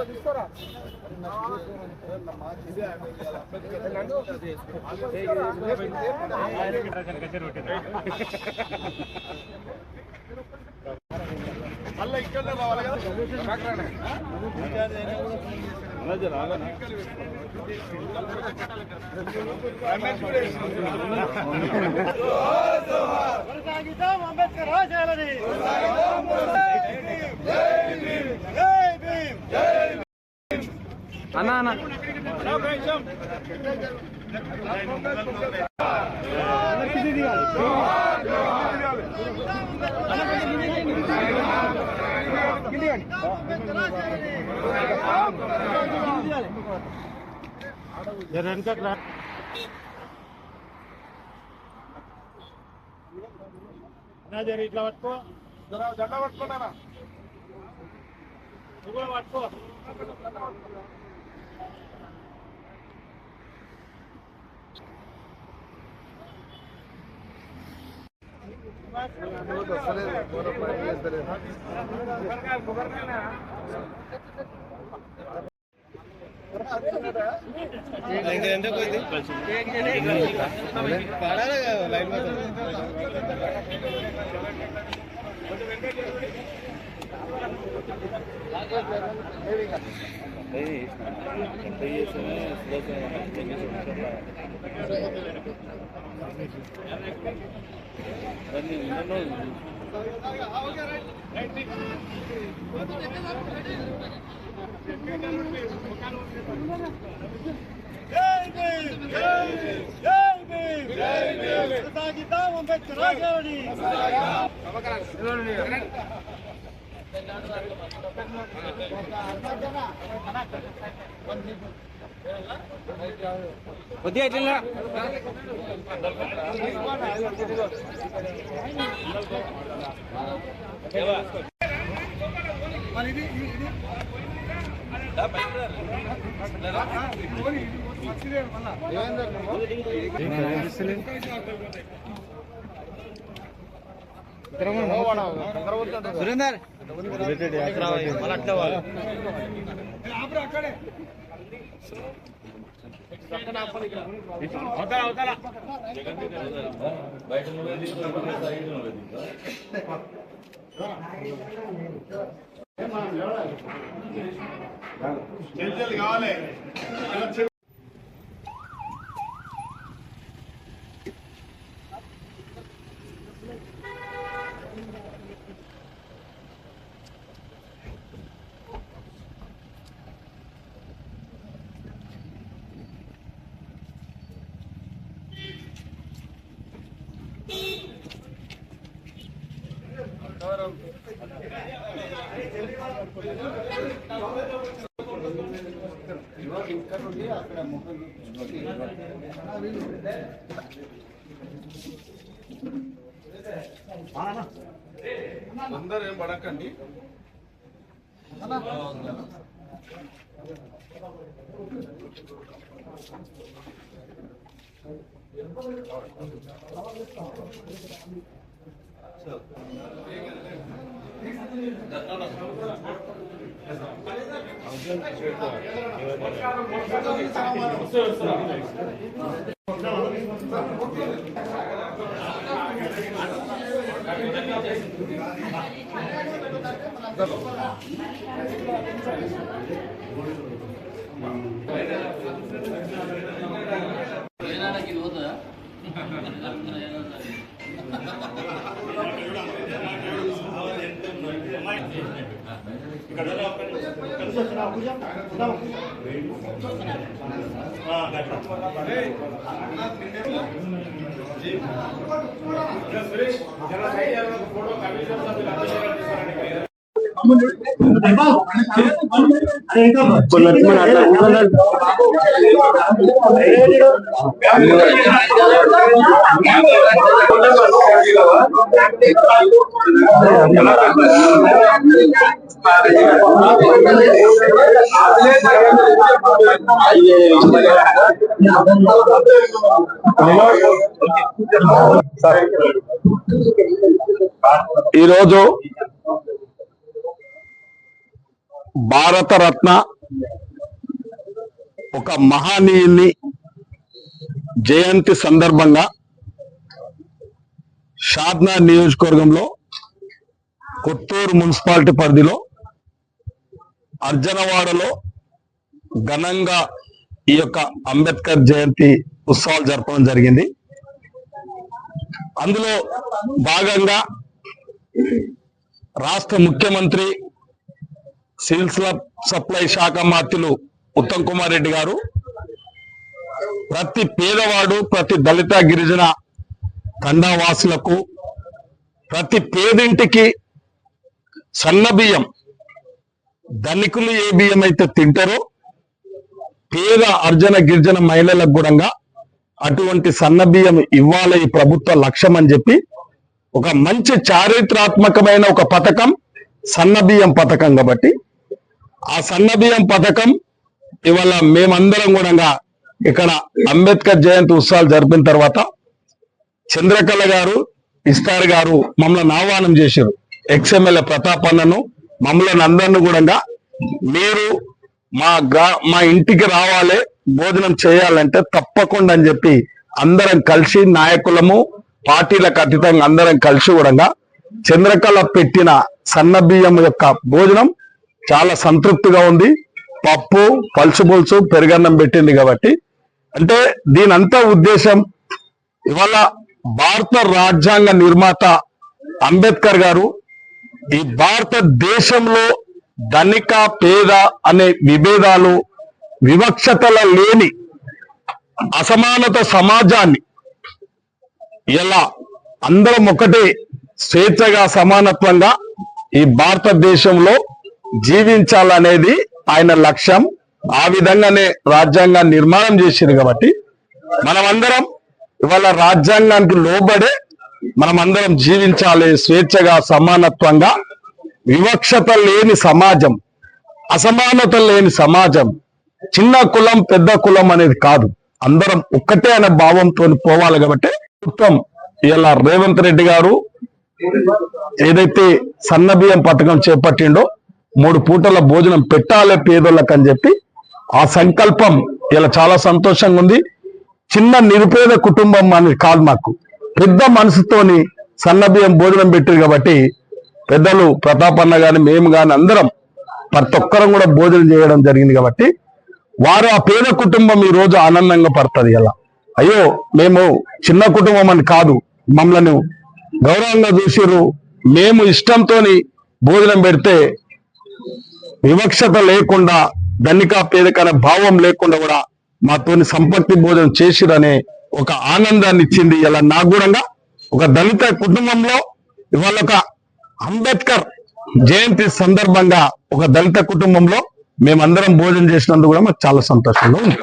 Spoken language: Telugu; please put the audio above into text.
తీసుకోరా మళ్ళీ ఇక్కడ రావాలి కదా అంబేద్కర్ రాజాలని అన్నా అన్న ఇట్లా పట్టుకో జెండా పట్టుకున్నారా నువ్వు కూడా పట్టుకో అంబేద్కర్ రాజాలని కొద్దిగా ఇట్లా సురేందర్ అక్కడే కావాలి అందరూ ఏం పడకండి. ఈరోజు భారత రత్న ఒక మహనీయుని జయంతి సందర్భంగా షాద్నా నియోజకవర్గంలో కొత్తూరు మున్సిపాలిటీ పరిధిలో అర్జనవాడలో ఘనంగా ఈ యొక్క అంబేద్కర్ జయంతి ఉత్సవాలు జరపడం జరిగింది. అందులో భాగంగా రాష్ట్ర ముఖ్యమంత్రి సివిల్ సప్లై శాఖ మంత్రులు ఉత్తమ్ కుమార్ రెడ్డి గారు ప్రతి పేదవాడు, ప్రతి దళిత గిరిజన తండావాసులకు, ప్రతి పేదింటికి సన్న బియ్యం, ధనికులు ఏ బియ్యం అయితే తింటారో పేద అర్జన గిరిజన మహిళలకు కూడా అటువంటి సన్న బియ్యం ఇవ్వాలి ఈ ప్రభుత్వ లక్ష్యం అని చెప్పి ఒక మంచి చారిత్రాత్మకమైన ఒక పథకం సన్న బియ్యం పథకం. కాబట్టి ఆ సన్న బియ్యం పథకం ఇవాళ మేమందరం కూడా ఇక్కడ అంబేద్కర్ జయంతి ఉత్సవాలు జరిపిన తర్వాత చంద్రకళ గారు, ఇస్తార్ గారు మమ్మల్ని ఆహ్వానం చేశారు. ఎక్స్ఎమ్మెల్యే ప్రతాపన్నను మమ్మల్ని అందరిని కూడా మీరు మా ఇంటికి రావాలి, భోజనం చేయాలంటే తప్పకుండా అని చెప్పి అందరం కలిసి నాయకులము పార్టీలకు అతీతంగా అందరం కలిసి కూడా చంద్రకళ పెట్టిన సన్న బియ్యం యొక్క భోజనం చాలా సంతృప్తిగా ఉంది. పప్పు, పలుసు పెరుగన్నం పెట్టింది. కాబట్టి అంటే దీనంతా ఉద్దేశం ఇవాళ భారత రాజ్యాంగ నిర్మాత అంబేద్కర్ గారు ఈ భారతదేశంలో ధనిక పేద అనే విభేదాలు, వివక్షతల లేని అసమానత సమాజాన్ని ఎలా అందరం ఒకటే స్వేచ్ఛగా సమానత్వంగా ఈ భారతదేశంలో జీవించాలనేది ఆయన లక్ష్యం. ఆ విధంగానే రాజ్యాంగాన్ని నిర్మాణం చేసింది. కాబట్టి మనమందరం ఇవాళ రాజ్యాంగానికి లోబడే మనమందరం జీవించాలి, స్వేచ్ఛగా సమానత్వంగా. వివక్షత లేని సమాజం, అసమానత లేని సమాజం, చిన్న కులం పెద్ద కులం అనేది కాదు, అందరం ఒక్కటే అనే భావంతో పోవాలి. కాబట్టి ప్రభుత్వం ఇలా రేవంత్ రెడ్డి గారు ఏదైతే సన్న బియ్యం పథకం చేపట్టిండో 3 పూటల భోజనం పెట్టాలి పేదోళ్ళకి అని చెప్పి ఆ సంకల్పం ఇలా చాలా సంతోషంగా ఉంది. చిన్న నిరుపేద కుటుంబం అనేది కాదు, మాకు పెద్ద మనసుతోని సన్న బియ్యం భోజనం పెట్టారు. కాబట్టి పెద్దలు ప్రతాపన్న గాని మేము గాని అందరం ప్రతి ఒక్కరం కూడా భోజనం చేయడం జరిగింది. కాబట్టి వారు ఆ పేద కుటుంబం ఈ రోజు ఆనందంగా పడుతుంది. ఇలా అయ్యో మేము చిన్న కుటుంబం అని కాదు, మమ్మల్ని గౌరవంగా చూసిరు, మేము ఇష్టంతోని భోజనం పెడితే వివక్షత లేకుండా ధనిక పేదకనే భావం లేకుండా కూడా మాతోని సంపత్తి భోజనం చేసిరనే ఒక ఆనందాన్ని ఇచ్చింది. ఇలా నాకు కూడా ఒక దళిత కుటుంబంలో ఇవాళ ఒక అంబేద్కర్ జయంతి సందర్భంగా ఒక దళిత కుటుంబంలో మేమందరం భోజనం చేసినందుకు కూడా మాకు చాలా సంతోషంగా ఉంది.